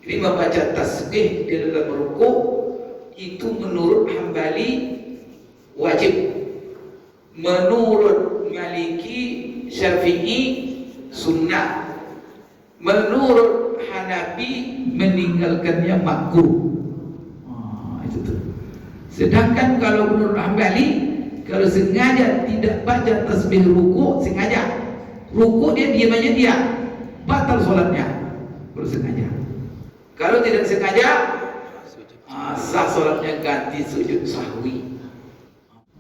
Jadi membaca tasbih di dalam rukuk itu menurut Hambali wajib. Menurut Maliki, Syafi'i sunnah. Menurut Hanafi meninggalkannya makruh. Itu tuh. Sedangkan kalau menurut Hambali, kalau sengaja tidak baca tasbih rukuk, sengaja rukuk dia diam aja dia, batal sholatnya. Kalau sengaja. Kalau tidak sengaja, sah sholatnya, ganti sujud sahwi.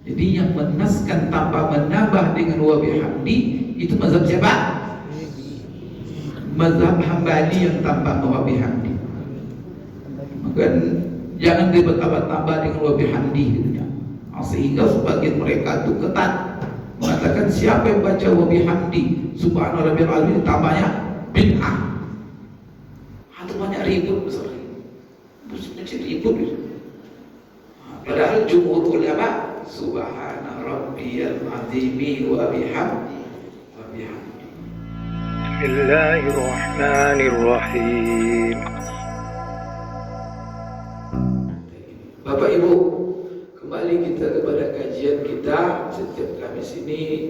Jadi yang menaskan tanpa menambah dengan wa bihamdi itu mazhab siapa? Mazhab Hambali yang tanpa wa bihamdi. Maka jangan ditambah-tambah dengan wa bihamdi gitu ya. Sehingga sebagian mereka itu ketat mengatakan siapa yang baca wa bihamdi subhana rabbil azim tambahnya bid'ah. Atau banyak ribut misalnya. Mesti ribut. Padahal jumhur ulama subhana rabbiyal azimi wa bihamdi wa bihamdi. Bismillahirrahmanirrahim. Bapak Ibu, kembali kita kepada kajian kita setiap Kamis ini,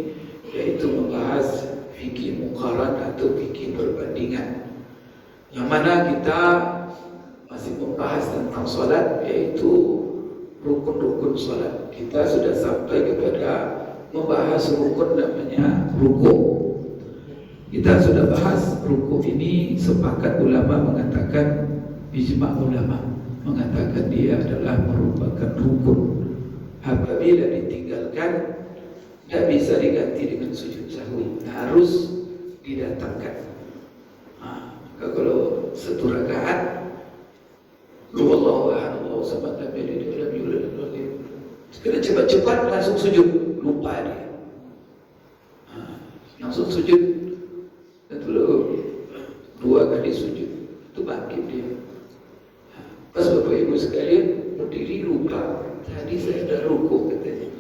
yaitu membahas fikih muqaran atau fikih perbandingan, yang mana kita masih membahas tentang sholat, yaitu rukun-rukun sholat. Kita sudah sampai kepada membahas rukun namanya rukuk. Kita sudah bahas rukuk ini, sepakat ulama mengatakan, ijma' ulama mengatakan dia adalah merupakan rukun. Apabila ditinggalkan, tidak bisa diganti dengan sujud sahwi, harus didatangkan. Kalau satu rakaat, Allahu ahad, Allahu samad, lam yalid wa lam yulad wa lam yakul lahu kufuwan ahad. Kena cepat-cepat langsung sujud, lupa dia. Langsung sujud, dan dulu 2 kali sujud, itu bangkit dia. Pas Bapak Ibu sekalian berdiri lupa, tadi saya sudah rukuk katanya.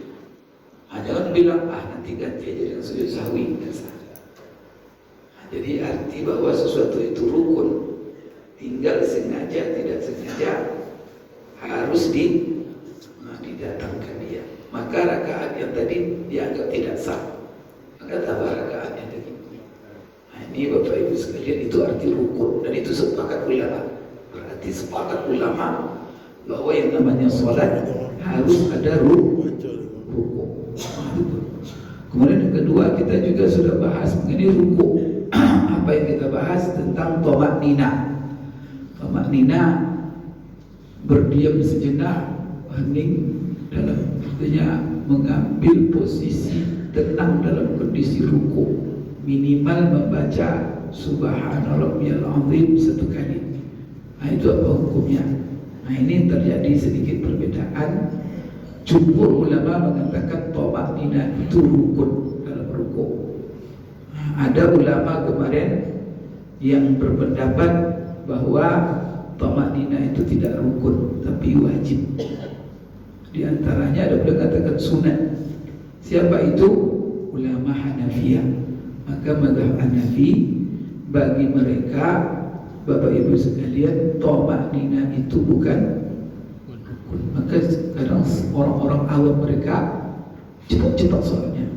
Jangan bilang nanti ganti aja dengan sujud sahwi. Jadi arti bahwa sesuatu itu rukun, tinggal sengaja tidak sengaja harus didatangkan dia. Maka rakaat yang tadi dianggap tidak sah, maka tambah rakaatnya tadi. Ini Bapak Ibu sekalian, itu arti rukun, dan itu sepakat ulama. Berarti sepakat ulama bahwa yang namanya sholat harus ada rukun. Kemudian yang kedua, kita juga sudah bahas mengenai rukuk. Apa yang kita bahas tentang thama'ninah. Thama'ninah berdiam sejenak, hening, dalam artinya mengambil posisi tenang dalam kondisi rukuk, minimal membaca subhana rabbiyal azim 1 kali. Itu apa hukumnya? Ini terjadi sedikit perbedaan. Jumhur ulama mengatakan thama'ninah itu rukun dalam rukuk. Ada ulama kemarin yang berpendapat bahwa thama'ninah itu tidak rukun tapi wajib. Di antaranya ada yang katakan sunat. Siapa itu? Ulama Hanafiyah. Maka mazhab Hanafi, bagi mereka Bapak Ibu sekalian, thama'ninah itu bukan rukun. Maka kadang orang-orang awam mereka cepat-cepat sholatnya.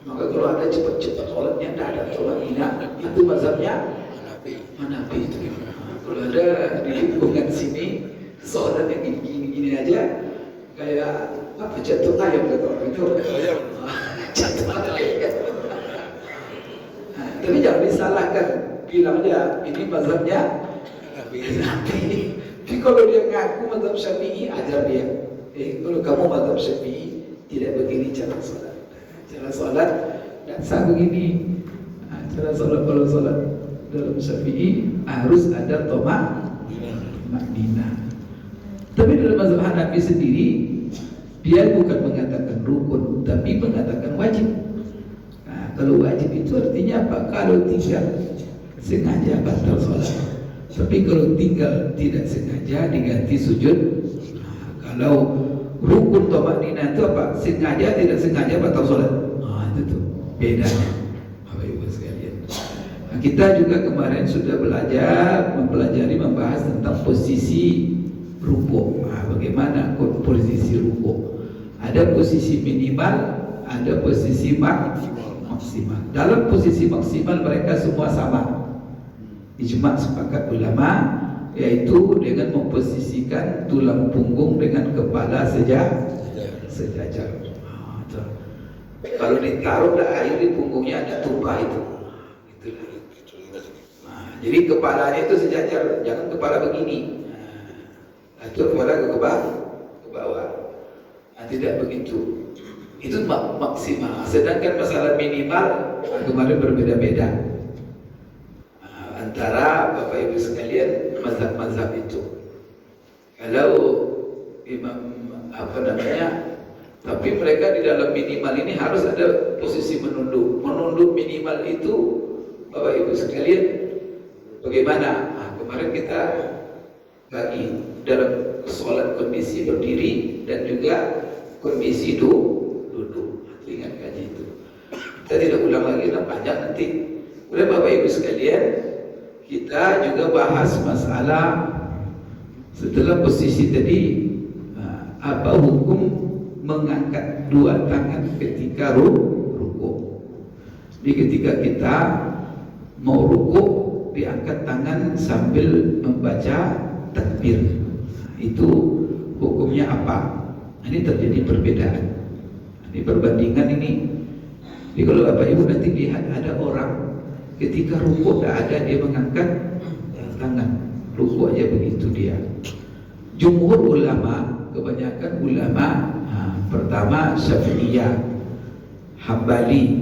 Maka kalau ada cepat-cepat sholatnya, tidak ada thama'ninah, itu mazhabnya Hanafi itu. Kalau ada di lingkungan sini sholat yang gini-gini aja, kayak apa, jatuh ayam kata orang itu. Jatuh ayam. Tapi jangan disalahkan, bilang aja ini mazhabnya Hanafi. Tapi kalau dia ngaku mazhab Syafi'i, ajar dia. Kalau kamu mazhab Syafi'i, tidak begini cara sholat. Cara sholat tidak sah begini. Cara sholat, kalau sholat dalam Syafi'i harus ada thama'ninah. Tapi dalam mazhab Hanafi sendiri, dia bukan mengatakan rukun, tapi mengatakan wajib. Kalau wajib itu artinya apa? Kalau tinggal sengaja batal sholat. Tapi kalau tinggal tidak sengaja diganti sujud. Kalau rukun thama'ninah itu apa? Sengaja tidak sengaja batal sholat. Itu tuh bedanya, Bapak Ibu sekalian. Nah, kita juga kemarin sudah mempelajari membahas tentang posisi rukuk. Nah, bagaimana posisi rukuk? Ada posisi minimal, ada posisi maksimal. Dalam posisi maksimal mereka semua sama. Ijma' sepakat ulama, yaitu dengan memposisikan tulang punggung dengan kepala sejajar. Kalau ditaruh air di punggungnya ada tumpah itu. Jadi kepalanya itu sejajar, jangan kepala begini. Atau kepala ke bawah. Tidak begitu. Itu maksimal. Sedangkan masalah minimal kemarin berbeda-beda antara Bapak Ibu sekalian mazhab-mazhab itu. Kalau imam tapi mereka di dalam minimal ini harus ada posisi menunduk. Menunduk minimal itu Bapak Ibu sekalian bagaimana? Nah, kemarin kita bagi dalam sholat kondisi berdiri dan juga kondisi duduk. Ingat kaji itu. Kita tidak ulang lagi, panjang nanti. Kemudian Bapak Ibu sekalian, kita juga bahas masalah setelah posisi tadi, apa hukum mengangkat dua tangan ketika rukuk. Jadi ketika kita mau rukuk, diangkat tangan sambil membaca takbir. Itu hukumnya apa? Ini terjadi perbedaan. Ini perbandingan ini. Jadi kalau Bapak Ibu nanti lihat ada orang ketika rukuk tidak ada dia mengangkat tangan, rukuk aja begitu dia. Jumhur ulama, kebanyakan ulama, pertama Syafi'iyah, Hambali,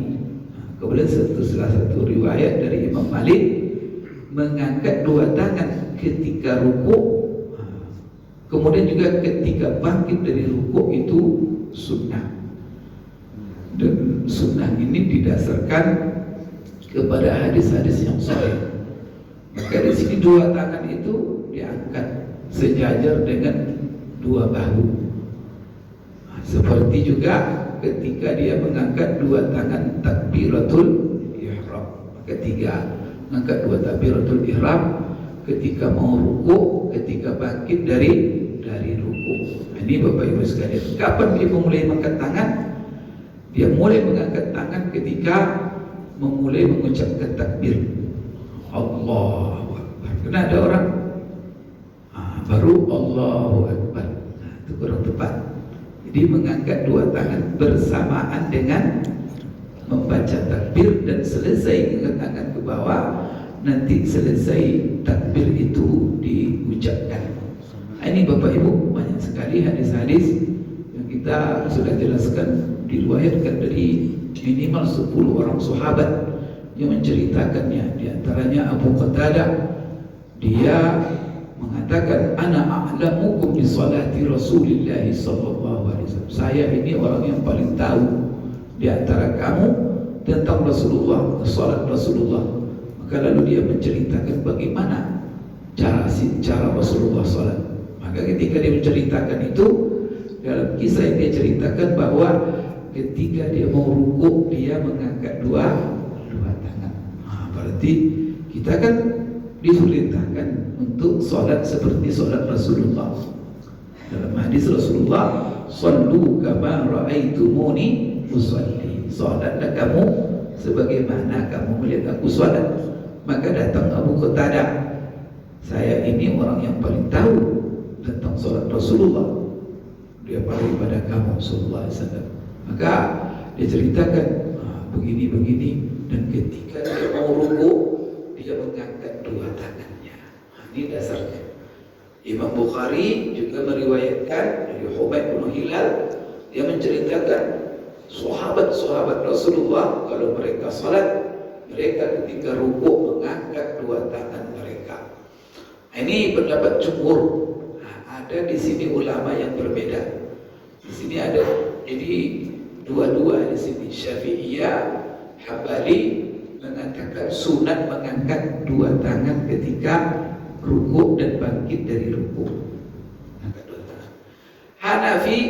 kemudian salah satu riwayat dari Imam Malik mengangkat dua tangan ketika rukuk, kemudian juga ketika bangkit dari rukuk itu sunnah. Dan sunnah ini didasarkan kepada hadis-hadis yang sahih. Maka di sini dua tangan itu diangkat sejajar dengan dua bahu. Seperti juga ketika dia mengangkat dua tangan takbiratul ihram. Ketiga, mengangkat dua takbiratul ihram ketika mau rukuk, ketika bangkit dari rukuk. Ini Bapak Ibu sekalian, kapan dia mulai mengangkat tangan? Dia mulai mengangkat tangan ketika memulai mengucapkan takbir. Allahu Akbar. Karena ada orang baru Allahu Akbar. Itu kurang tepat. Jadi mengangkat dua tangan bersamaan dengan membaca takbir dan selesai mengangkat tangan ke bawah. Nanti selesai takbir itu diucapkan. Ini Bapak Ibu banyak sekali hadis-hadis yang kita sudah jelaskan, diriwayatkan dari minimal 10 orang sahabat yang menceritakannya. Di antaranya Abu Qatadah, dia mengatakan, ana a'lamukum bi salati Rasulillah sallallahu alaihi wasallam. Saya ini orang yang paling tahu di antara kamu tentang Rasulullah, salat Rasulullah. Maka lalu dia menceritakan bagaimana cara Rasulullah salat. Maka ketika dia menceritakan itu, dalam kisah yang dia ceritakan bahwa ketika dia mau rukuk dia mengangkat dua tangan. Berarti kita kan diperintahkan untuk sholat seperti sholat Rasulullah. Dalam hadis Rasulullah, "Shallu kama ra'aitumuni usalli." Sholatlah kamu sebagaimana kamu melihat aku sholat. Maka datang Abu Qatadah, saya ini orang yang paling tahu tentang sholat Rasulullah. Dia paling pada kamu sallallahu alaihi wasallam. Maka dia ceritakan begini-begini, dan ketika dia mau rukuk dia mengangkat dua tangannya. Ini dasarnya. Imam Bukhari juga meriwayatkan dari Humaid bin Hilal, dia menceritakan sahabat-sahabat Rasulullah kalau mereka salat, mereka ketika rukuk mengangkat dua tangan mereka. Ini pendapat jumhur. Ada di sini ulama yang berbeda. Di sini ada, jadi dua-dua di sini. Syafi'iyah, Hambali mengatakan sunat mengangkat dua tangan ketika rukuk dan bangkit dari rukuk. Angkat dua tangan. Hanafi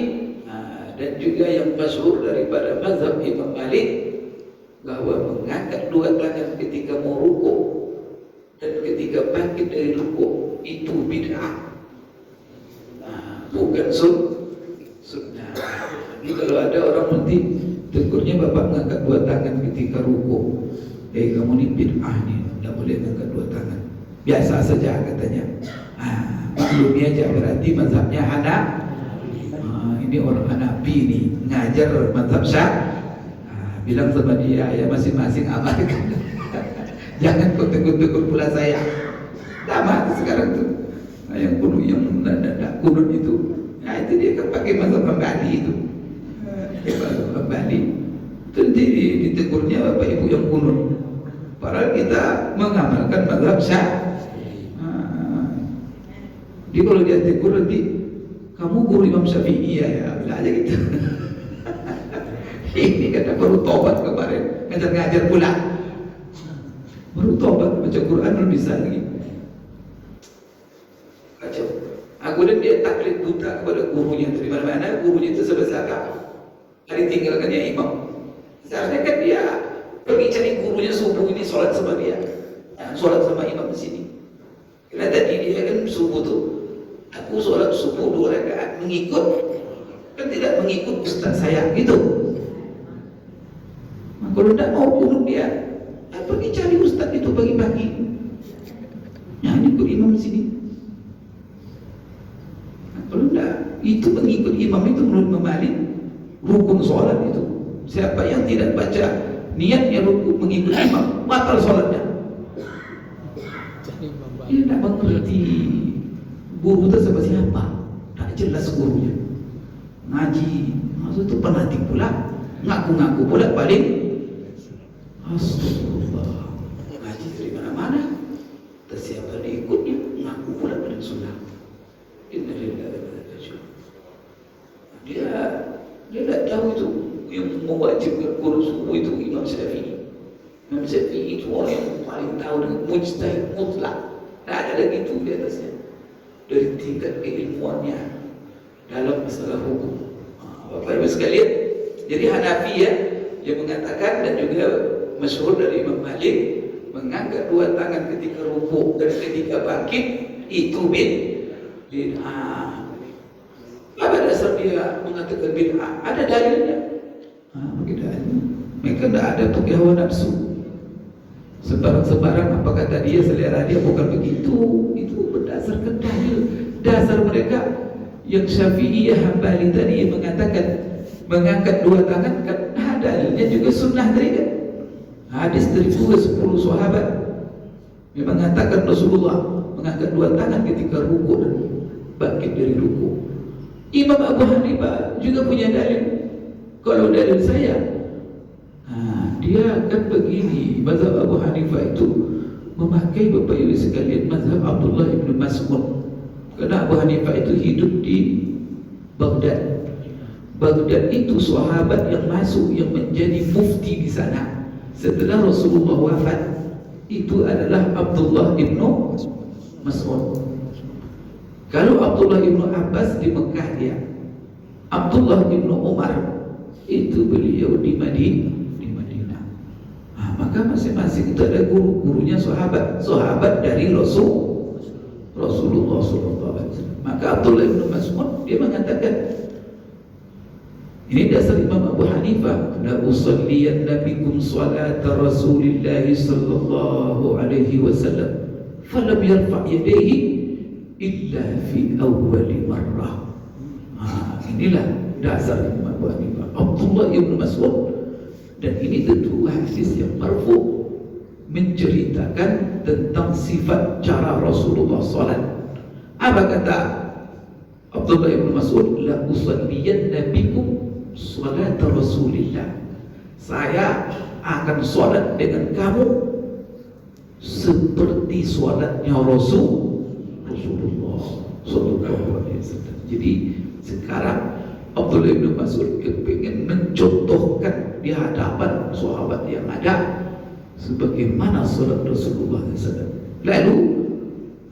dan juga yang masyhur daripada mazhab Imam Malik bahwa mengangkat dua tangan ketika mau rukuk dan ketika bangkit dari rukuk itu bid'ah. Bukan sunnah. Jadi kalau ada orang nanti tegurnya, bapak ngangkat dua tangan ketika rukuk, kamu ini bid'ah nih, tidak boleh ngangkat dua tangan. Biasa saja katanya. Maklumi aja, berarti mazhabnya ini orang Hanafi nih, ngajar mazhab bilang sama dia, ya masing-masing amalkan. Jangan kau tegur-tegur pula saya. Tamat sekarang tuh. Yang kuno, yang kunut itu, itu dia kan pakai mazhab Hambali itu. Mazhab Hambali. Jadi ditegurnya bapak ibu yang kunut. Padahal kita mengamalkan mazhab Jadi kalau dia tegur nanti, kamu guru Imam Syafi'i ya, bilang aja gitu. Ini kata baru tobat kemarin, ngajar-ngajar pula. Baru tobat baca Quran belum bisa lagi. Kacau. Aku dan dia taklid buta kepada gurunya dari mana-mana, gurunya itu sebesar hari tinggalkannya imam. Seharusnya kan dia pergi cari gurunya subuh ini sholat sama dia, sholat sama imam di sini. Karena tadi dia kan subuh tuh, aku sholat subuh 2 rakaat mengikut, kan tidak mengikut ustaz saya gitu. Kalau tidak mau kunut dia, pergi cari ustaz itu pagi-pagi. Ini ikut imam di sini. Kalau tidak, itu mengikut imam itu menurut Imam Malik rukun sholat itu. Siapa yang tidak baca niatnya rukun mengikut imam, batal sholatnya. Dia tidak mengerti guru itu sama siapa, tak jelas gurunya. Ngaji, maksud itu penatik pula, ngaku-ngaku pula paling. Astagfirullah, ngaji dari mana-mana, tak siapa diikutnya, ngaku pula paling sunnah. Dia tidak tahu itu yang mewajibkan qunut subuh itu Imam Syafi'i. Imam Syafi'i itu orang yang paling tahu dengan mujtahid mutlak. Tak ada lagi itu di atasnya. Dari tingkat keilmuannya dalam masalah hukum. Bapak Ibu sekalian, jadi Hanafi ya, yang mengatakan dan juga masyhur dari Imam Malik, mengangkat dua tangan ketika rukuk dan ketika bangkit itu bid'ah. Apa dasar dia mengatakan bid'ah? Ada dalilnya. Mereka tidak ada pakai hawa nafsu. Sebarang-sebarang apa kata dia, selera dia, bukan begitu. Itu berdasarkan dalil. Dasar mereka yang Syafi'iyah Hambali tadi yang mengatakan mengangkat dua tangan kan dalilnya juga sunnah tadi kan. Hadis dari 10 sahabat yang mengatakan Rasulullah mengangkat dua tangan ketika rukuk dan bangkit dari rukuk. Imam Abu Hanifah juga punya dalil. Kalau dalil saya, dia akan begini. Mazhab Abu Hanifah itu memakai Bapak Ibu sekalian mazhab Abdullah ibn Mas'ud. Karena Abu Hanifah itu hidup di Baghdad. Baghdad itu sahabat yang masuk yang menjadi mufti di sana setelah Rasulullah wafat itu adalah Abdullah ibn Mas'ud. Kalau Abdullah ibn Abbas di Mekah dia, Abdullah ibn Umar itu beliau di Madinah. Maka masing-masing itu ada gurunya sahabat dari Rasulullah SAW. Maka Abdullah ibn Mas'ud dia mengatakan, ini dasar Imam Abu Hanifah, la usalliyanna bikum salata Rasulillah sallallahu alaihi wasallam falam yarfa' yadayhi illa fi awwali marrah. Inilah dasar Imam Abu Hanifah, Abdullah ibn Mas'ud. Dan ini tentu hadis yang marfu, menceritakan tentang sifat cara Rasulullah salat. Apa kata Abdullah ibn Mas'ud? La usalliyanna bikum salat Rasulillah, saya akan salat dengan kamu seperti salatnya Rasulullah sallallahu alaihi wasallam. Jadi sekarang Abdullah bin Mas'ud ingin mencontohkan di hadapan sahabat yang ada sebagaimana salat Rasulullah SAW. Lalu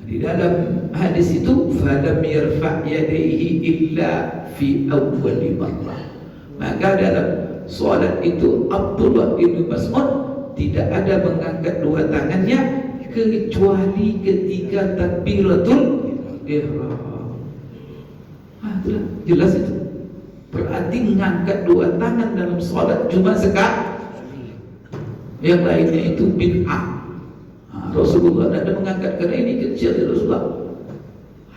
di dalam hadis itu falam yarfa' yadayhi illa fi awwali marrah. Maka dalam solat itu Abdullah bin Mas'ud tidak ada mengangkat dua tangannya kecuali ketika takbiratul ihram. Itulah jelas itu. Berarti mengangkat dua tangan dalam solat cuma sekali. Yang lainnya itu bid'ah. Rasulullah tidak ada mengangkat karena ini kecil dari Rasulullah.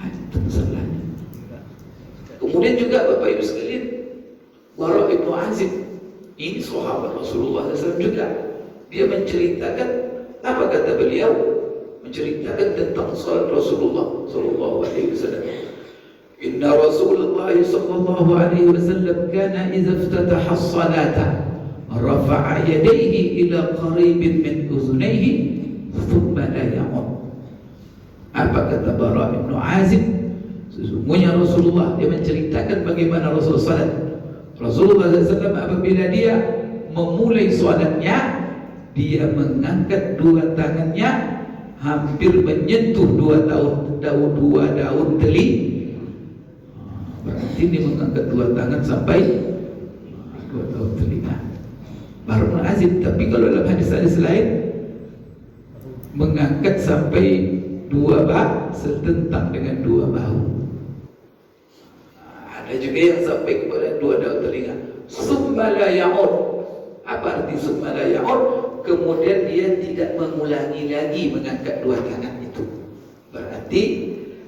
Itu masalahnya. Kemudian juga Bapak Ibu sekalian, Bara bin Azib ini sahabat Rasulullah SAW juga. Dia menceritakan apa kata beliau? Menceritakan tentang salat Rasulullah sallallahu alaihi wasallam. Inna Rasulullah sallallahu alaihi wasallam kana idza iftataha as-salata rafa'a yadayhi ila qaribin min uzunayhi thumma la ya'ud. Apa kata Bara bin Azib? Sesungguhnya Rasulullah, dia menceritakan bagaimana Rasulullah salat. Rasulullah SAW apabila dia memulai salatnya, dia mengangkat dua tangannya hampir menyentuh dua daun teli. Berarti dia mengangkat dua tangan sampai dua daun telinga. Baru azim. Tapi kalau dalam hadis-hadis lain mengangkat sampai dua bak setentang dengan dua bahu. Ada juga yang sampai kepada dua daun telinga. Summa la ya'ud. Apa arti summa la ya'ud? Kemudian dia tidak mengulangi lagi mengangkat dua tangan itu. Berarti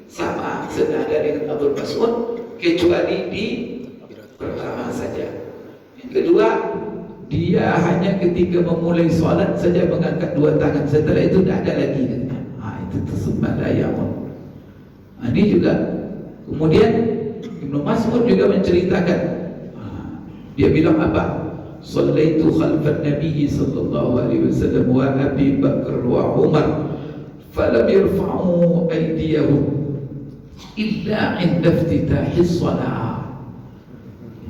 sama senada dengan Abdul Mas'ud, kecuali di pertama saja. Yang kedua, dia hanya ketika memulai solat saja mengangkat dua tangan. Setelah itu tidak ada lagi. Itu summa la ya'ud. Ini juga. Kemudian Ibnu Mas'ud juga menceritakan. Dia bilang apa? Sallaitu khalfan Nabi sallallahu alaihi wasallam wa Abi Bakar wa Umar falam yarfa'u aydiyahum illa 'inda iftitahis shalah.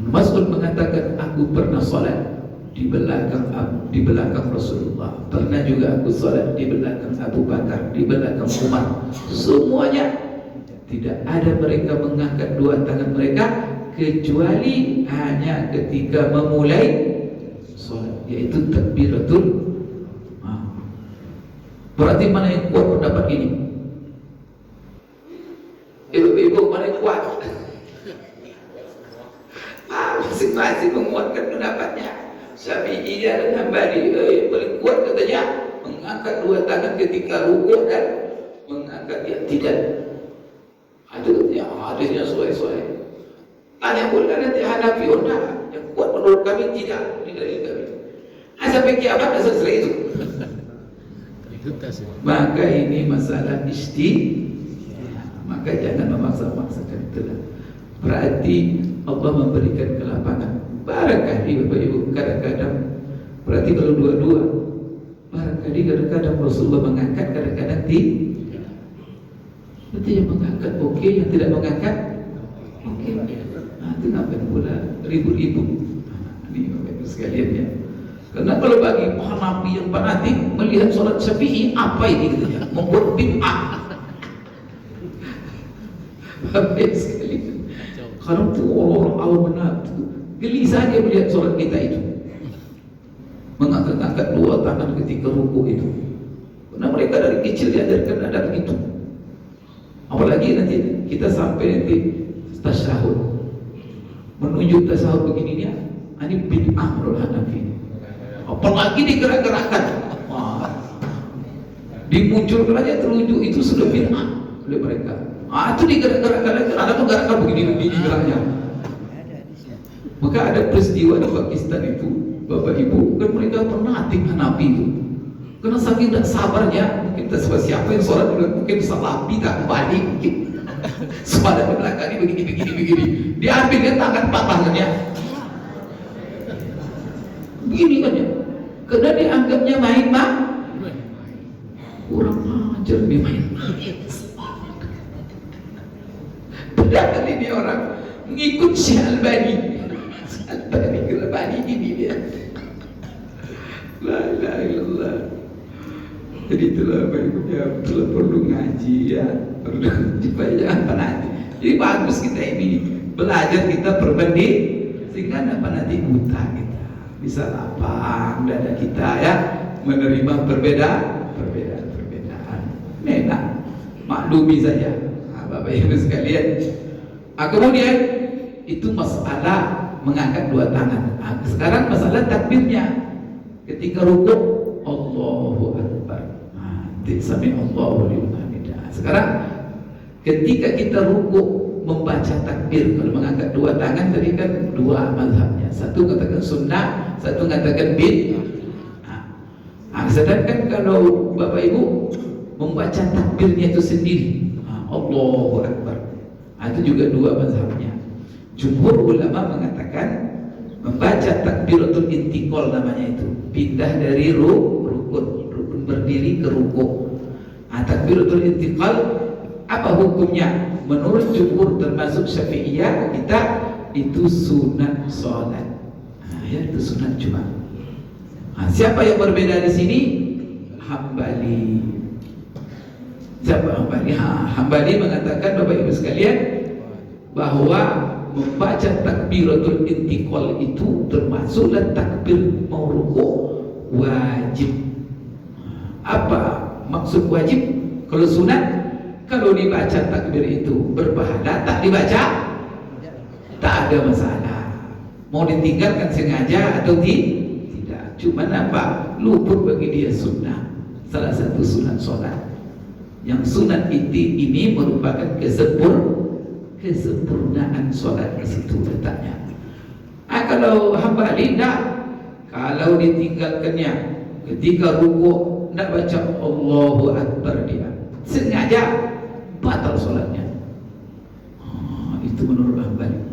Mas'ud mengatakan, aku pernah salat di belakang Rasulullah, pernah juga aku salat di belakang Abu Bakar, di belakang Umar. Semuanya tidak ada mereka mengangkat dua tangan mereka kecuali hanya ketika memulai solat, yaitu takbiratul. Berarti mana yang kuat pendapat ini? Ibu-ibu mana yang kuat? Masing-masing menguatkan pendapatnya. Syafi'iyah dan Hambali yang paling kuat katanya mengangkat dua tangan ketika rukuk dan mengangkat yang tidak. Hadisnya sesuai. Tanya pula nanti Hanafi enggak, yang kuat menurut kami tidak, ini dari kami. Sampai kiamat dah selesai itu. Maka ini masalah maka jangan memaksa-maksakan itulah. Berarti Allah memberikan kelapangan. Barangkali Bapak Ibu kadang-kadang, berarti kalau dua-dua, barangkali kadang-kadang Rasulullah mengangkat, kadang-kadang tidak. Berarti yang mengangkat oke, yang tidak mengangkat oke. Itu ngapain pula ribut-ribut. Ini Bapak Ibu sekalian ya. Karena kalau bagi Hanafi yang fanatik melihat sholat Syafi'i, apa ini katanya? Membuat bid'ah. Bapak Ibu sekalian, karena itu orang awam benar, geli saja melihat sholat kita itu, mengangkat-angkat dua tangan ketika rukuk itu. Karena mereka dari kecil diajarkan ada begitu. Apalagi nanti kita sampai nanti tasyahud, menunjuk tasyahud begini ya, ini bid'ah menurut Hanafi. Apalagi digerak-gerakkan, dimunculkan aja telunjuk itu sudah bid'ah oleh mereka. Itu digerak-gerakkan lagi, ada menggerakkan begini geraknya. Maka ada peristiwa di Pakistan itu, Bapak Ibu, kan mereka fanatik Hanafi itu. Karena saking tak sabarnya, mungkin siapa yang sholat mungkin salah tidak balik mungkin. Sholat di belakang ini begini. Diambilnya tangan tangannya. Begini kan ya. Karena dianggapnya main-main. Kurang ajar dia main-main. Padahal ini orang mengikut Syekh Albani. Albani ini dia. La ilaha illallah. Jadi itulah Bapak Ibu ya, betul perlu ngaji ya, perlu dibaca apa nanti. Jadi bagus kita ini belajar, kita berbanding sehingga apa nanti buta kita. bisa lapang dada kita ya, menerima perbedaan. Enak, maklumi saja. Bapak Ibu sekalian. Kemudian itu masalah mengangkat dua tangan. Sekarang masalah takbirnya. Ketika rukuk, Allahu Akbar. Sami Allahu liman hamidah. Sekarang ketika kita rukuk membaca takbir, kalau mengangkat dua tangan tadi kan dua mazhabnya. Satu katakan sunnah, satu katakan bid'ah. Sedangkan kalau Bapak Ibu membaca takbirnya itu sendiri, Allahu Akbar, itu juga dua mazhabnya. Jumhur ulama mengatakan membaca takbiratul intiqal namanya itu, pindah dari rukun berdiri ke rukuk. Takbiratul intiqal apa hukumnya? Menurut jumhur termasuk Syafi'iyah kita itu sunat salat. Ya, itu sunat cuma. Siapa yang berbeda di sini? Hambali. Siapa Hambali? Hambali mengatakan Bapak Ibu sekalian bahwa membaca takbiratul intiqal itu termasuklah takbir mau rukuk wajib. Apa maksud wajib? Kalau sunat, kalau dibaca takbir itu berpahala, tak dibaca tak ada masalah. Mau ditinggalkan sengaja atau tidak, cuman apa? Luput bagi dia sunnah. Salah satu sunat sholat. Yang sunat ini merupakan kesempurnaan sholat, di situ letaknya. Kalau Hambali tidak, kalau ditinggalkannya ketika rukuk tidak baca Allahu Akbar, dia sengaja batal sholatnya. Itu menurut Hambali.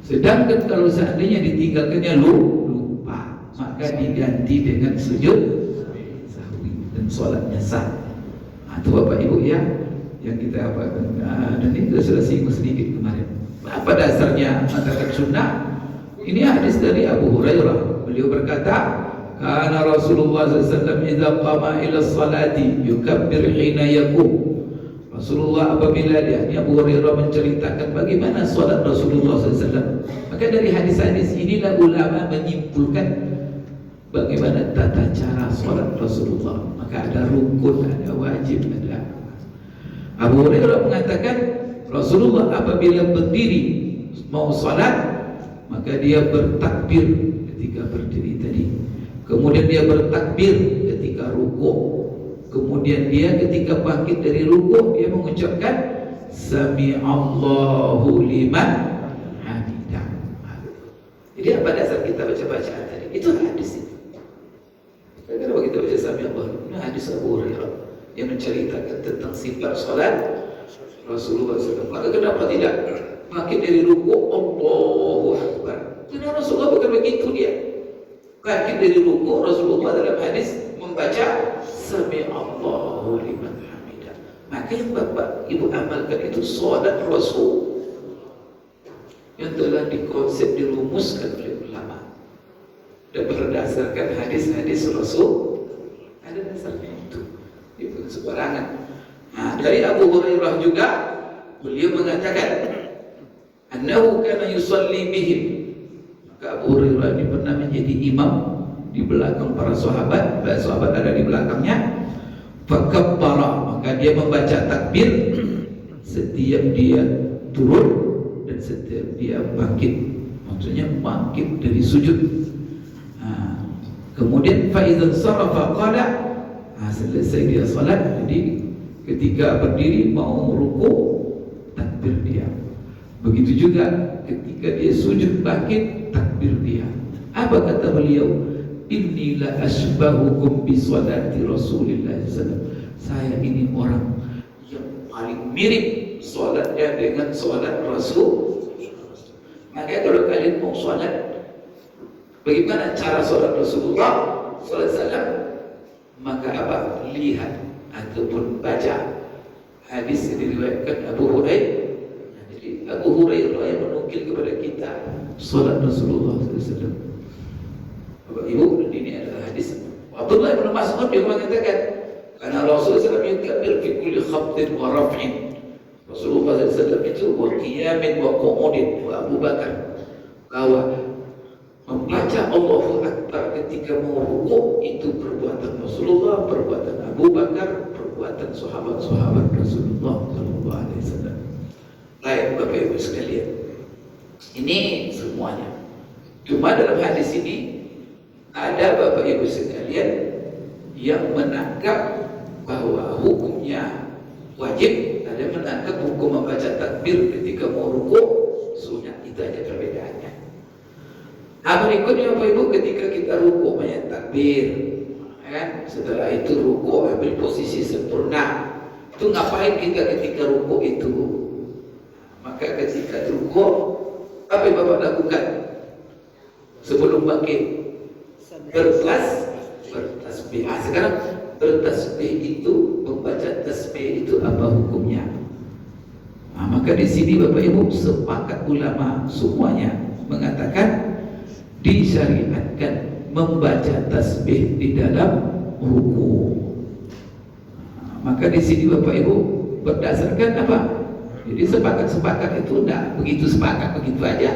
Sedangkan kalau seandainya ditinggalkannya lupa, maka diganti dengan sujud sahwi dan sholatnya sah. Itu Bapak Ibu ya yang kita apakan. Dan itu sudah singgung sedikit kemarin. Apa dasarnya mengatakan sunnah? Ini hadis dari Abu Hurairah. Beliau berkata, "Kana Rasulullah SAW idza qama ila salati yukabbir hina yaqum." Rasulullah apabila dia, Abu Hurairah menceritakan bagaimana salat Rasulullah SAW. Maka dari hadis-hadis inilah ulama menyimpulkan bagaimana tata cara salat Rasulullah. Maka ada rukun, ada wajib, ada. Abu Hurairah mengatakan Rasulullah apabila berdiri mau salat, maka dia bertakbir ketika berdiri tadi. Kemudian dia bertakbir ketika rukuk. Kemudian dia ketika bangkit dari rukuk dia mengucapkan Sami Allahu liman hamidah. Jadi apa dasar kita baca bacaan tadi? Itu hadis itu. Kenapa kita baca Sami Allahu? Ini hadis Abu Hurairah yang menceritakan tentang sifat salat Rasulullah SAW. Maka kenapa tidak bangkit dari rukuk Allahu Akbar? Karena Rasulullah bukan begitu dia. Bangkit dari rukuk Rasulullah dalam hadis membaca Sami Allahu liman hamidah. Maka yang Bapak Ibu amalkan itu salat Rasul yang telah dikonsep, dirumuskan oleh ulama dan berdasarkan hadis-hadis Rasul. Ada dasarnya itu, bukan sembarangan. Dari Abu Hurairah juga beliau mengatakan annahu kana yusalli bihim. Maka Abu Hurairah ini pernah menjadi imam di belakang para sahabat ada di belakangnya. Fakabbara, maka dia membaca takbir setiap dia turun dan setiap dia bangkit, maksudnya bangkit dari sujud. Kemudian fa idzan sarafa qala, selesai dia salat, jadi ketika berdiri mau rukuk takbir dia. Begitu juga ketika dia sujud bangkit takbir dia. Apa kata beliau? Inilah asbahukum bi salati Rasulillah SAW. Saya ini orang yang paling mirip salatnya dengan salat Rasul. Maka kalau kalian mau salat, bagaimana cara salat Rasulullah SAW? Maka apa? Lihat ataupun baca hadis yang diriwayatkan Abu Hurairah. Jadi Abu Hurairah yang menukil kepada kita salat Rasulullah SAW. Bapak Ibu, ini adalah hadis Abdullah bin Mas'ud yang mengatakan karena Rasulullah SAW yukabbir fi kulli khafdin wa raf'in. Rasulullah SAW itu wa qiyamin wa qu'udin. Wa Abu Bakar bahwa membaca Allahu Akbar ketika mau rukuk itu perbuatan Rasulullah, perbuatan Abu Bakar, perbuatan sahabat-sahabat Rasulullah sallallahu alaihi wasallam. Baik Bapak Ibu sekalian, ini semuanya. Cuma dalam hadis ini ada Bapak Ibu sekalian yang menangkap bahwa hukumnya wajib, ada yang menangkap hukum membaca takbir ketika mau rukuk sunat. Itu aja perbedaannya. Berikutnya Bapak Ibu, ketika kita rukuk banyak takbir, kan? Setelah itu rukuk ambil posisi sempurna. Itu ngapain kita ketika rukuk itu? Maka ketika rukuk, apa yang Bapak lakukan sebelum bangkit? Bertasbih. Sekarang bertasbih itu, membaca tasbih itu apa hukumnya? Maka di sini Bapak Ibu sepakat ulama semuanya mengatakan disyariatkan membaca tasbih di dalam ruku. Maka di sini Bapak Ibu berdasarkan apa? Jadi sepakat itu tidak begitu sepakat begitu aja.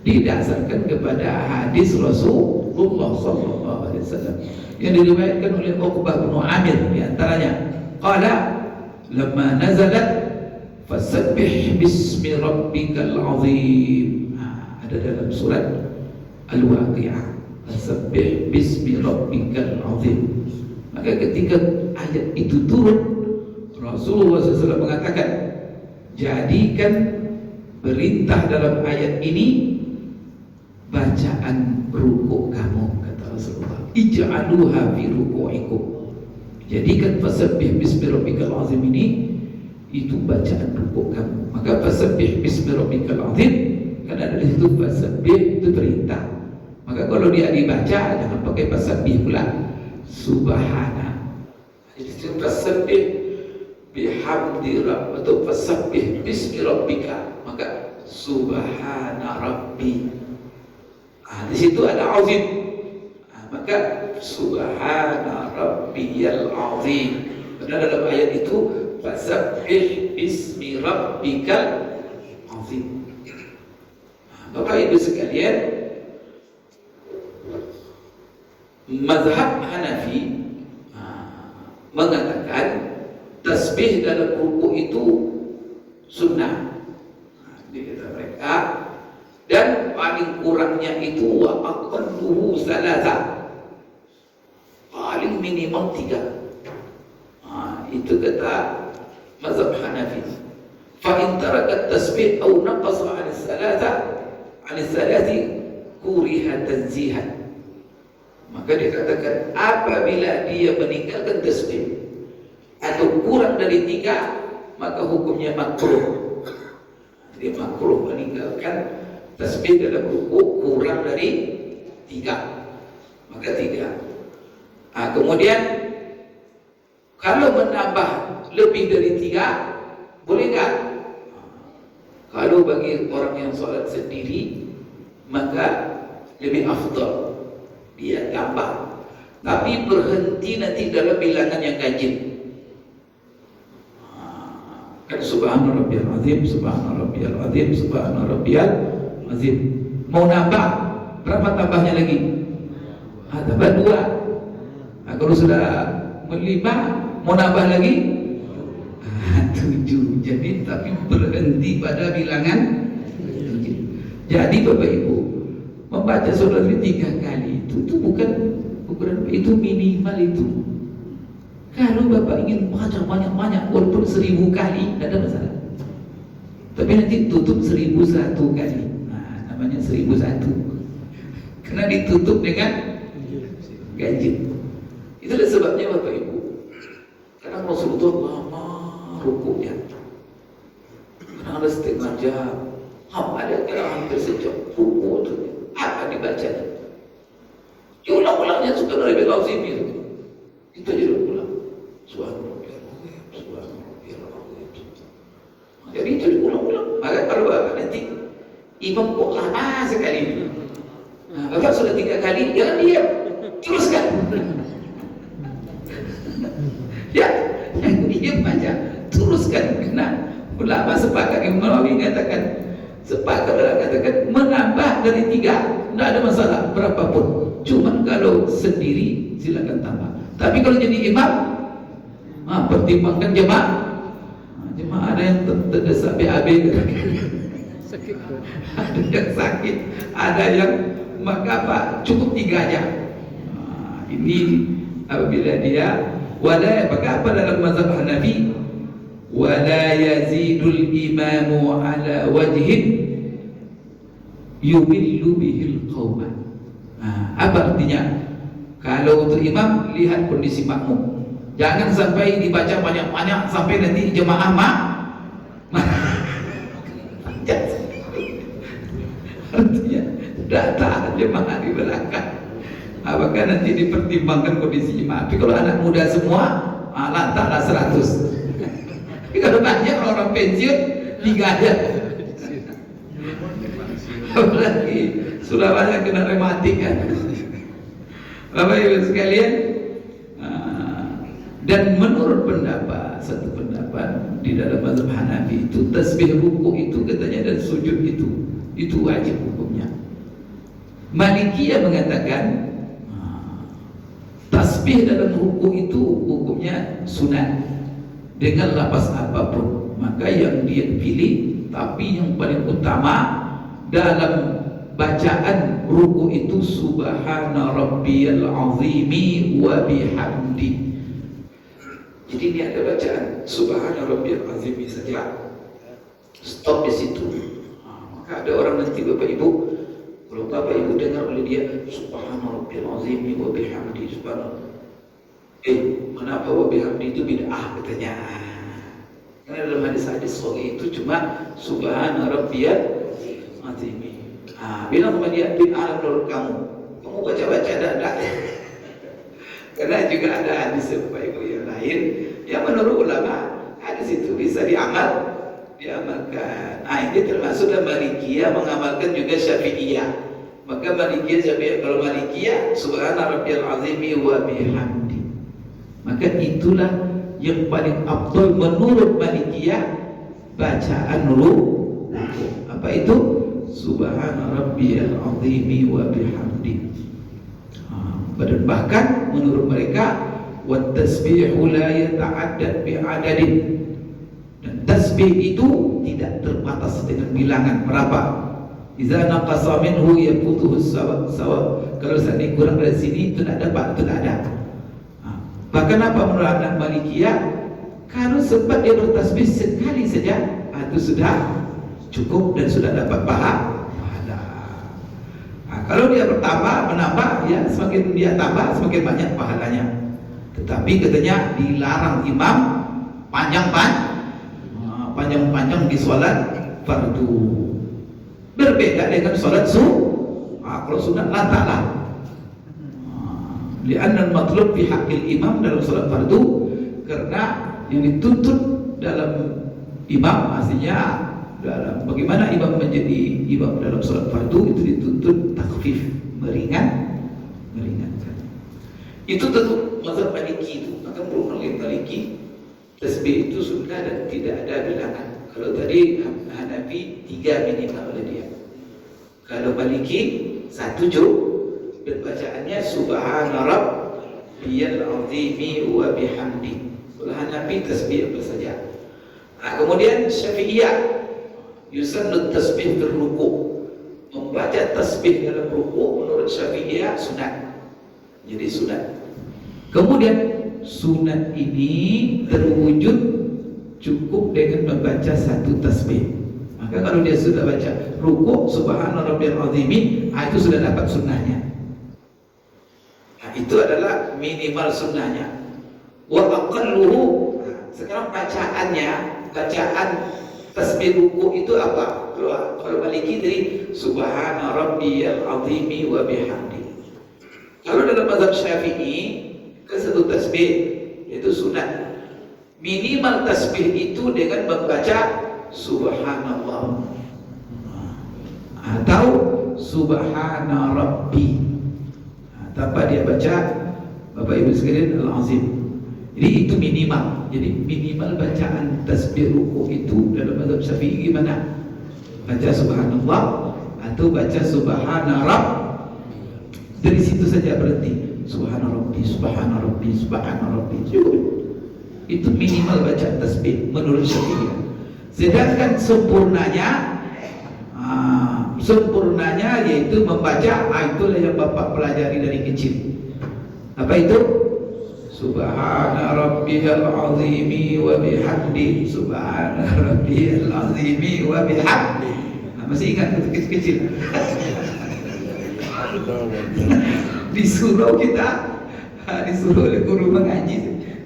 Didasarkan kepada hadis Rasulullah sallallahu alaihi wasallam yang diriwayatkan oleh Uqbah bin Amir di antaranya. Qala lamma nazalat fasabbih bismi rabbikal azim. Ada dalam surat Al-Waqi'ah. Fasabbih bismi rabbikal azim. Maka ketika ayat itu turun, Rasulullah SAW mengatakan, jadikan perintah dalam ayat ini bacaan rukuk kamu, kata Rasulullah. Ij'aluha fi ruku'ikum. Jadikan fasabbih bismi rabbikal azim ini itu bacaan rukuk kamu. Maka fasabbih bismi rabbikal azim, kan ada di situ fasabbih itu perintah. Maka kalau dia dibaca jangan pakai fasabbih pula. Subhana. Jadi itu fasabbih bihamdi rabb atau fasabbih bismi rabbika. Maka subhana rabbi. Di situ ada azim. Maka subhana rabbiyal azim. Karena dalam ayat itu fasabbih bismi rabbikal azim. Bapak Ibu sekalian, mazhab Hanafi mengatakan tasbih dalam rukuk itu sunnah. Mereka dan paling kurangnya itu wa aqalluhu salasa, paling minimal 3. Itu kata mazhab Hanafi. Fa in taraka tasbih aw naqasa 'an salati kuriha tanzihan. Maka dikatakan apabila dia meninggalkan tasbih atau kurang dari 3, maka hukumnya makruh. Dia makruh meninggalkan tasbih dalam rukuk kurang dari 3, maka 3. Kemudian kalau menambah lebih dari 3 boleh enggak? Kalau bagi orang yang sholat sendiri maka lebih afdal dia tambah, tapi berhenti nanti dalam bilangan yang ganjil. Kan subhana rabbiyal azim, subhana rabbiyal azim, subhana rabbiyal azim. Mau nambah berapa tambahnya lagi? Tambah 2. Kalau sudah 5 mau nambah lagi 7. Jadi tapi berhenti pada bilangan 7. Jadi Bapak Ibu membaca surah ini 3 kali itu bukan ukuran, itu minimal itu. Kalau Bapak ingin baca banyak-banyak walaupun 1000 kali tidak ada masalah, tapi nanti tutup 1001 kali. Namanya 1001 karena ditutup dengan ganjil. Itulah sebabnya Bapak Ibu, kadang Rasulullah lama rukuknya, kadang ada setengah jam, ada kadang hampir sejam rukuk itu. Apa dibacanya? Diulang-ulangnya suka dari Al-Azim itu. Itu aja diulang. Subhanallah. Jadi itu diulang-ulang. Maka kalau Bapak nanti imam kok lama sekali, Bapak sudah 3 kali, jangan diam, teruskan. Ya, yang diam aja, teruskan. Karena ulama sepakat, Imam Nawawi mengatakan Sepakat orang katakan menambah dari 3 tidak ada masalah berapapun. Cuman kalau sendiri silakan tambah. Tapi kalau jadi imam, pertimbangkan jemaah. Jemaah ada yang terdesak BAB, ada yang sakit, ada yang maka apa cukup 3 aja. Ini apabila dia wala apa dalam mazhab Hanafi, wala yazidul imamu ala wajhin yubillu bihil qawma. Apa artinya? Kalau untuk imam lihat kondisi makmum, jangan sampai dibaca banyak-banyak sampai nanti jemaah artinya data jemaah di belakang. Apakah nanti dipertimbangkan kondisi jemaah? Tapi kalau anak muda semua, lantaklah 100. Tapi kalau banyak orang pensiun 3 aja. Apalagi sudah banyak kena rematik kan. Bapak Ibu sekalian, dan menurut satu pendapat di dalam mazhab Hanafi itu tasbih ruku itu katanya dan sujud itu wajib hukumnya. Malikiyah mengatakan tasbih dalam ruku itu hukumnya sunat dengan lapas apapun. Maka yang dia pilih, tapi yang paling utama dalam bacaan ruku itu subhana rabbiyal azimi wa bihamdi. Jadi ini ada bacaan subhana rabbiyal azimi saja, stop di situ. Maka ada orang nanti Bapak Ibu, kalau Bapak Ibu dengar oleh dia subhana rabbiyal azimi wa bihamdi, subhanallah, kenapa wa bihamdi itu bid'ah katanya? Karena dalam hadis-hadis sahih itu cuma subhana rabbiyal azimi. Bilang sama dia bid'ah menurut kamu baca-baca dadah. Karena juga ada hadis Bapak Ibu yang lain yang menurut ulama hadis itu bisa diamalkan. Ini termasuk dalam Malikiyah mengamalkan juga Syafi'iyah. Maka Malikiyah Syafi'iyah, kalau Malikiyah subhana rabbiyal azimi wa bihamdi. Maka itulah yang paling afdal menurut Malikiyah bacaan ruku. Apa itu? Subhana rabbiyal azimi wa bihamdi. Bahkan menurut mereka wat tasbihu la yata'addad bi'adadin, dan tasbih itu tidak terbatas dengan bilangan berapa. Idza naqasa minhu yaqutuhu sawab. Kalau seandainya kurang dari sini itu tidak dapat, itu tidak ada. Bahkan apa menurut anak Malikiyah, kalau sempat dia bertasbih sekali saja, itu sudah cukup dan sudah dapat pahala. Kalau dia menambah, ya semakin dia tambah semakin banyak pahalanya. Tetapi katanya dilarang imam panjang-panjang di sholat fardu. Berbeda dengan sholat kalau sunat lantaklah. Li'anna al-matlub fi haqqil imam dalam sholat fardu, karena yang dituntut dalam imam aslinya dalam bagaimana imam menjadi imam dalam sholat fardu itu dituntut takhfif, meringankan. Itu tentu mazhab Maliki itu. Maka menurut Maliki tasbih itu sunnah dan tidak ada bilangan. Kalau tadi Hanafi 3 minimal oleh dia. Kalau Maliki 1 cukup, dan bacaannya subhana rabbiyal azimi wa bihamdi. Kalau Hanafi tasbih apa saja. Kemudian Syafi'iyah yusannu tasbih fil ruku', membaca tasbih dalam ruku' menurut Syafi'iyah sunat. Jadi sunat. Kemudian sunat ini terwujud cukup dengan membaca 1 tasbih. Maka kalau dia sudah baca ruku' subhana rabbiyal azimi, itu sudah dapat sunnahnya. Itu adalah minimal sunnahnya. Wa aqalluhu, sekarang bacaan tasbih ruku itu apa? Kalau Maliki tadi subhana rabbiyal azimi wa bihamdi. Kalau dalam mazhab Syafi'i ke 1 tasbih itu sunat. Minimal tasbih itu dengan membaca subhanallah atau subhana rabbi. Tanpa dia baca Bapak Ibu sekalian al-azim. Jadi itu minimal. Jadi minimal bacaan tasbih ruku itu dalam mazhab Syafi'i gimana? baca subhanallah atau baca subhana rabb. Dari situ saja berhenti. Subhana rabbi, subhana rabbi, subhana rabbi. Cukup. Itu minimal bacaan tasbih menurut Syafi'iyah. Sedangkan sempurnanya yaitu membaca, itulah yang Bapak pelajari dari kecil. Apa itu? Subhana rabbiyal azimi wa bihamdi, subhana rabbiyal azimi wa bihamdi. Masih ingat kecil-kecil? Disuruh oleh guru mengaji,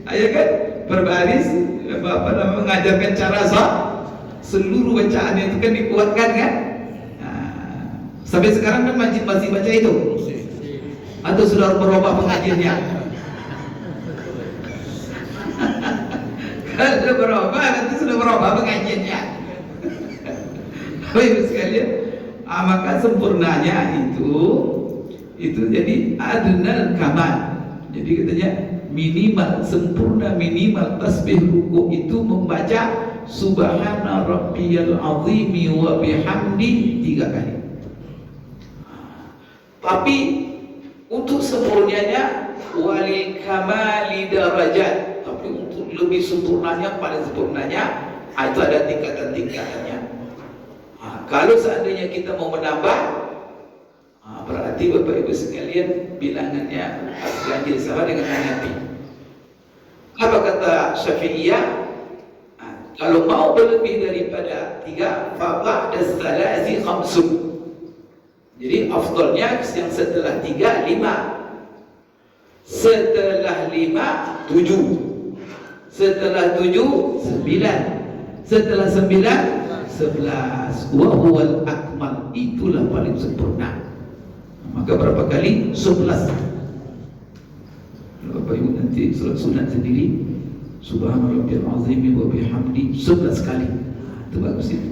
ayah kan berbaris, mengajarkan cara seluruh bacaan itu kan dikuatkan kan. Sampai sekarang kan masih baca itu, atau sudah berubah pengajiannya? Kalau berubah, nanti sudah berubah pengajiannya. Baik sekalian, maka sempurnanya itu jadi adnal kamal. Jadi katanya minimal sempurna, minimal tasbih ruku itu membaca subhana rabbiyal azimi wa bihamdi 3 kali. Tapi untuk sempurnanya walil kamali darajat, tapi untuk lebih sempurnanya, paling sempurnanya itu ada tingkatan-tingkatannya. Kalau seandainya kita mau menambah, berarti Bapak Ibu sekalian bilangannya ganjil sama dengan Hanafi. Apa kata Syafi'iyah? Kalau mau berlebih daripada 3, fa ba'da salasi khamsun. Jadi afdalnya yang setelah 3, 5. Setelah 5, 7. Setelah 7, 9. Setelah 9, 11. Wa huwal akmal, itulah paling sempurna. Maka berapa kali? 11. Bapak Ibu nanti salat sunat sendiri, subhana rabbiyal azim wa bihamdi 11 kali. Itu bagus itu.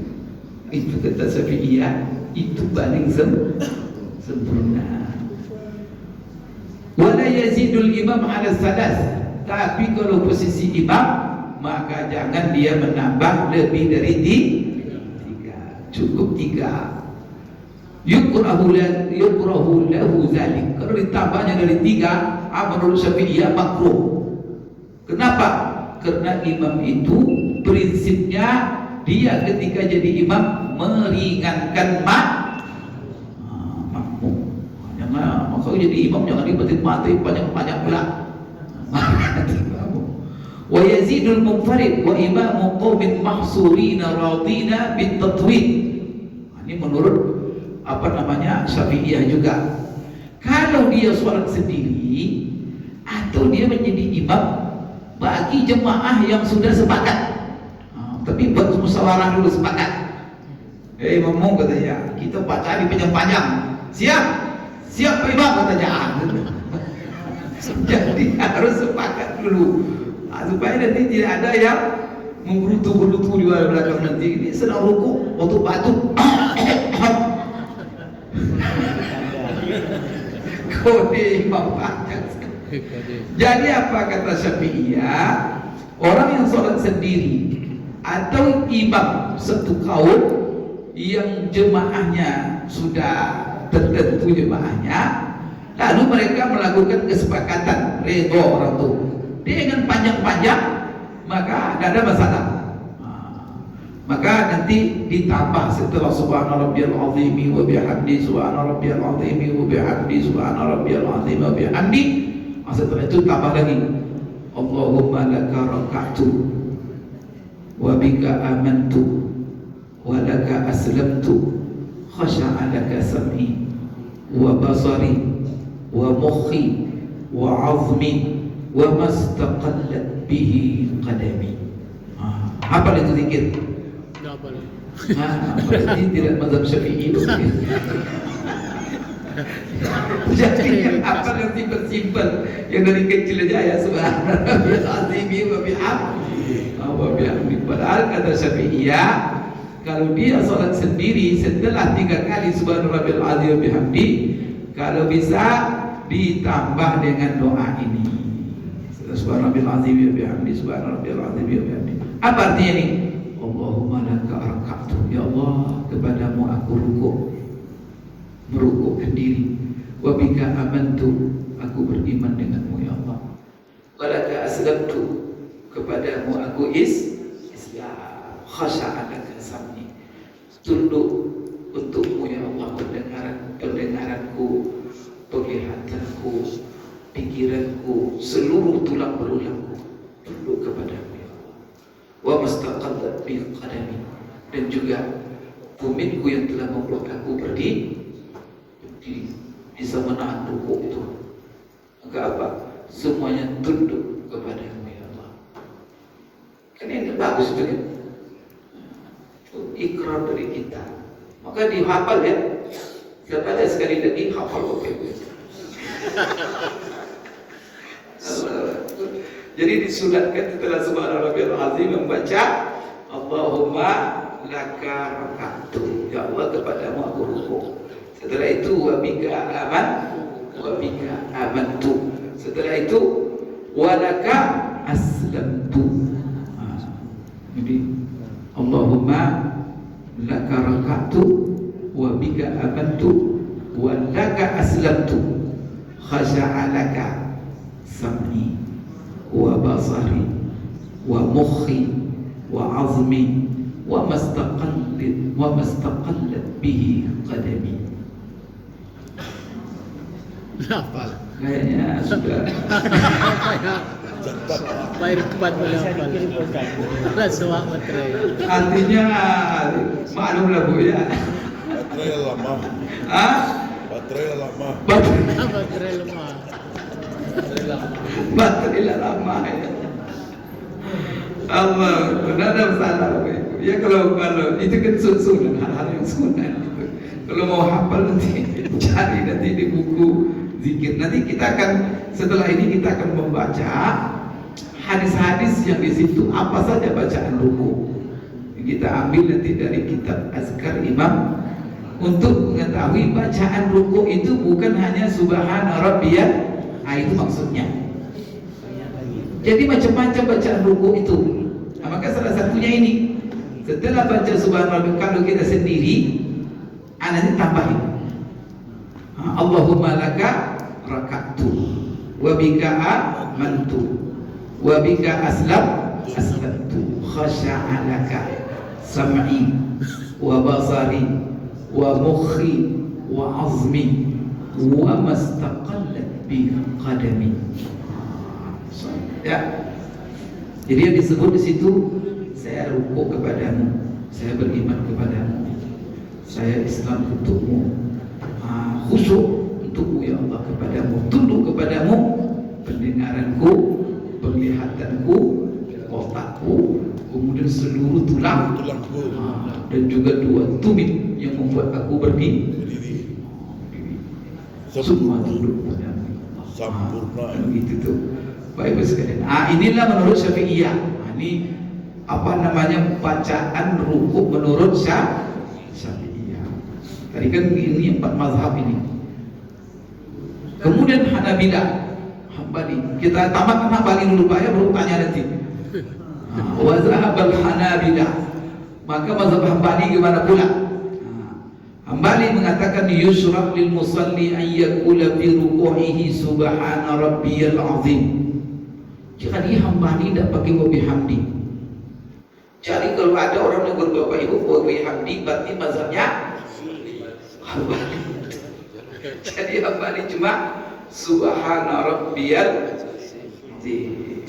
Itu kata Syafi'iyah, itu paling sempurna. Wala yazidul imam ala salas. Tapi kalau posisi imam, maka jangan dia menambah lebih dari 3. Cukup 3. Yukrahu lahu zalik. Kalau ditambahnya dari 3, menurut Syafi'iyah makruh. Kenapa? Karena imam itu prinsipnya dia ketika jadi imam meringankan makmum. Jangan, makanya jadi imam jangan mati banyak-banyak pula. Wa yazidul munfarid wa imamu qaumin mahsurina radina bit tatwid. Ini menurut Syafi'iyah juga. Kalau dia sholat sendiri atau dia menjadi imam bagi jemaah yang sudah sepakat, tapi buat musyawarah dulu sepakat. Imam katanya kita baca di panjang-panjang. Siap Pak Imam katanya. Jadi harus sepakat dulu, supaya nanti tidak ada yang menggerutu-gerutu di belakang nanti. Ini sedang ruku waktu batuk. Kode imam panjang. Jadi apa kata Syafi'iyah? Orang yang sholat sendiri atau imam satu kaum yang jemaahnya sudah tertentu jemaahnya, lalu mereka melakukan kesepakatan redha orang tu dengan panjang-panjang, maka tidak ada masalah. Maka nanti ditambah setelah subhana rabbiyal azimi wa bihamdi, subhana rabbiyal azimi wa bihamdi, subhana rabbiyal azimi wa bihamdi. Setelah itu tambah lagi Allahumma laka raka'tu wa bika amantu wa laka aslamtu khasha'a laka sam'i wa basari wa mukhi wa azmi wa mastaqallat bihi qadami. Hafal itu zikir. Berarti tidak mazhab Syafi'i. Jadi apa yang simpel yang dari kecil aja ya subhanallah azimi wa bihamdi. Padahal kata Syafi'iyah, kalau dia sholat sendiri setelah 3 kali subhanallahil azim wa bihamdi, kalau bisa ditambah dengan doa ini, subhanallahil azim wa bihamdi, subhanallahil azim wa bihamdi. Apa artinya ini? Allahumma laka raka'tu, ya Allah kepada merukukkan diri. Wa bika amantu, aku beriman denganmu ya Allah. Walaka aslamtu, kepadamu aku Islam. Khasya'a laka sam'i, tunduk untukmu ya Allah pendengaranku, penglihatanku, pikiranku, seluruh tulang belulangku tunduk kepadamu ya Allah. Wa mastaqallat bi qadami, dan juga tumitku yang telah membuat aku berdiri bisa menahan rukuk itu. Maka apa? Semuanya tunduk kepadamu ya Allah. Kan ini bagus itu kan? Ikrar dari kita. Maka dihafal ya. Siapa ada sekali lagi hafal oke. Jadi disunatkan setelah subhana rabbiyal azim membaca Allahumma laka raka'tu, ya Allah kepadamu aku rukuk. Setelah itu wa bika amantu. Setelah itu wa laka aslamtu. Jadi Allahumma laka raka'tu wa bika amantu wa laka aslamtu, khasha'a laka sam'i wa basari wa mukhi wa azmi wa mastaqallat bihi qadami. Hafal. Kayaknya sudah. Baik cepat menghafal. Semua materi. Artinya maklumlah Bu ya. Baterai lama. Ah? Baterai lama. Baterai lemah. Baterai lama ya. Allah, benar ada salah Bu. Ya kalau itu kan sunnah, hal-hal yang sunnah gitu. Kalau mau hafal nanti cari nanti di buku zikir. Nanti kita akan setelah ini kita akan membaca hadis-hadis yang di situ apa saja bacaan ruku. Kita ambil nanti dari kitab Azkar Imam untuk mengetahui bacaan ruku itu bukan hanya subhana rabbiyal, itu maksudnya. Jadi macam-macam bacaan ruku itu. Nah, maka salah satunya ini. Setelah baca subhana rabbiyal, kalau kita sendiri nanti tambahin Allahumma laka raka'tu wa bika amantu wa bika aslamtu khasha'a laka sam'i wa basari wa mukhi wa azmi wa mastaqallat bi qadami. Ya. Jadi yang disebut di situ, saya rukuk kepadamu, saya beriman kepadamu, saya Islam untukmu, khusyuk untukmu ya Allah, kepadamu, tunduk kepadamu, pendengaranku, penglihatanku, otakku, kemudian seluruh tulangku, dan juga dua tumit yang membuat aku berdiri. Semua tunduk kepadamu. Sempurna. Begitu tuh. Baik sekalian. Inilah menurut Syafi'iyah. Ini apa namanya bacaan rukuk menurut Syafi'iyah. Tadi kan ini 4 mazhab ini. Kemudian Hambali. Kita tamatkan Hambali dulu Pak ya, baru tanya nanti. Wa zahabal Hanabilah. Maka mazhab Hambali gimana pula? Hambali mengatakan yusrah lil musalli an yaqula fi ruku'ihi subhana rabbiyal azim. Jika dia Hambali tidak pakai wa bihamdi. Jadi kalau ada orang yang berbapak ibu wa bihamdi berarti mazhabnya Hambali. Jadi Hambali cuma subhana rabbiyal azim.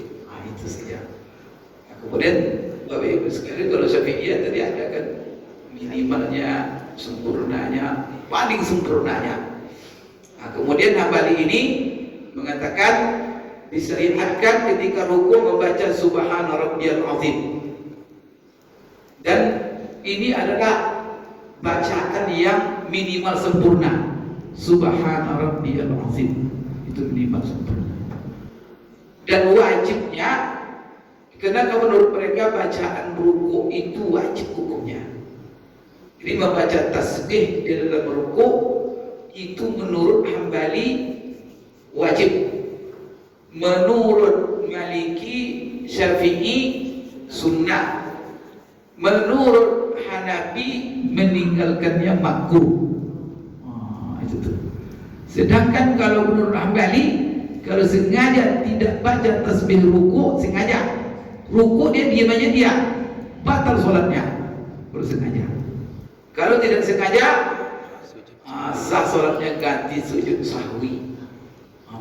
Itu saja. Kemudian Bapak Ibu sekalian, kalau Syafi'iyah tadi ada kan minimalnya, sempurnanya, paling sempurnanya. Kemudian Hambali ini mengatakan disyariatkan ketika rukuk membaca subhana rabbiyal azim. Dan ini adalah bacaan yang minimal sempurna. Subhana rabbiyal azim. Itu minimal sempurna. Dan wajibnya, karena menurut mereka bacaan rukuk itu wajib hukumnya. Jadi membaca tasbih di dalam rukuk itu menurut Hambali wajib. Menurut Maliki, Syafi'i sunnah. Menurut Hanafi meninggalkannya makruh. itu tuh. Sedangkan kalau menurut Hambali, kalau sengaja tidak baca tasbih ruku, sengaja ruku dia diam aja dia, batal sholatnya. Kalau sengaja. Kalau tidak sengaja, sah sholatnya ganti sujud sahwi.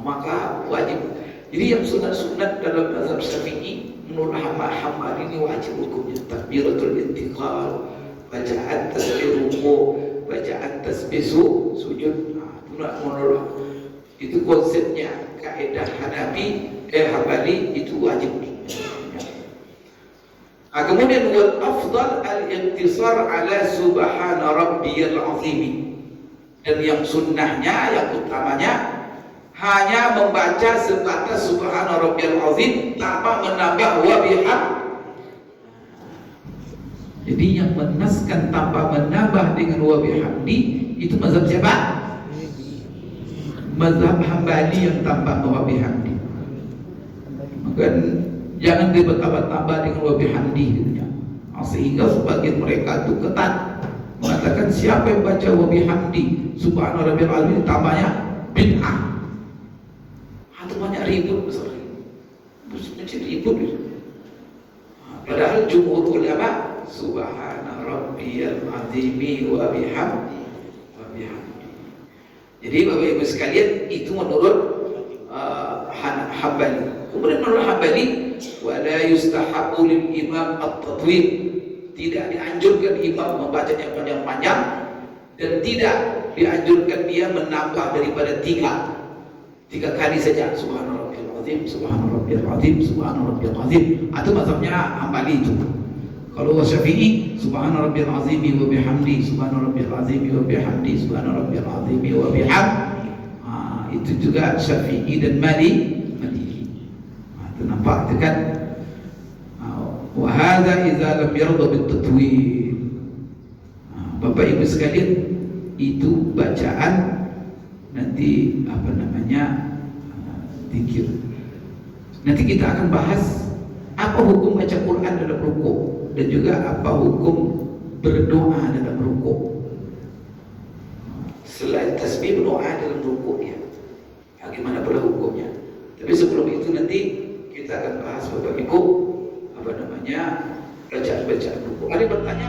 Maka wajib. Jadi yang sunat-sunat dalam mazhab Syafi'i menurut Hambali ini wajib hukumnya. Takbiratul intiqal, bacaan tasbih ruku, bacaan tasbih sujud. Menurut itu konsepnya kaidah Hambali itu wajib. Kemudian wal afdal al-intisar ala subhana rabbiyal azim. Dan yang sunnahnya, yang utamanya hanya membaca sebatas subhana rabbiyal azim tanpa menambah wa bihamd. Jadi yang menaskan tanpa menambah dengan wa bihamdi itu mazhab siapa? Mazhab Hambali yang tanpa wa bihamdi. Maka jangan ditambah-tambah dengan wa bihamdi gitu. Sehingga sebagian mereka itu ketat mengatakan siapa yang baca wa bihamdi subhana rabbiyal azim tambahnya bid'ah. Atau banyak ribut besar. Mesti ribut. Padahal jumhur ulama subhana rabbiyal azim wa bihamdi. Jadi Bapak Ibu sekalian itu menurut Hambali. Kemudian menurut Hambali wala yustahabu lil imam at-tatwil, tidak dianjurkan imam membacanya panjang-panjang dan tidak dianjurkan dia menambah daripada tiga kali saja subhana rabbiyal azim, subhana rabbiyal azim, subhana rabbiyal azim. Itu mazhabnya Hambali itu. Kalau Syafi'i subhana rabbiyal azim wa bihamdi, subhana rabbiyal azim wa bihamdi, subhana rabbiyal azim wa bihamdi. Itu juga Syafi'i dan Maliki. Itu nampak itu kan. Wa hadza idza lam yarda bit tatwil. Bapak Ibu sekalian, itu bacaan nanti apa namanya zikir. Nanti kita akan bahas apa hukum baca Quran dalam rukuk dan juga apa hukum berdoa dalam rukuk. Selain tasbih berdoa dalam rukuk ya. Bagaimana pula hukumnya? Tapi sebelum itu nanti kita akan bahas Bapak Ibu apa namanya bacaan-bacaan rukuk. Ada yang bertanya?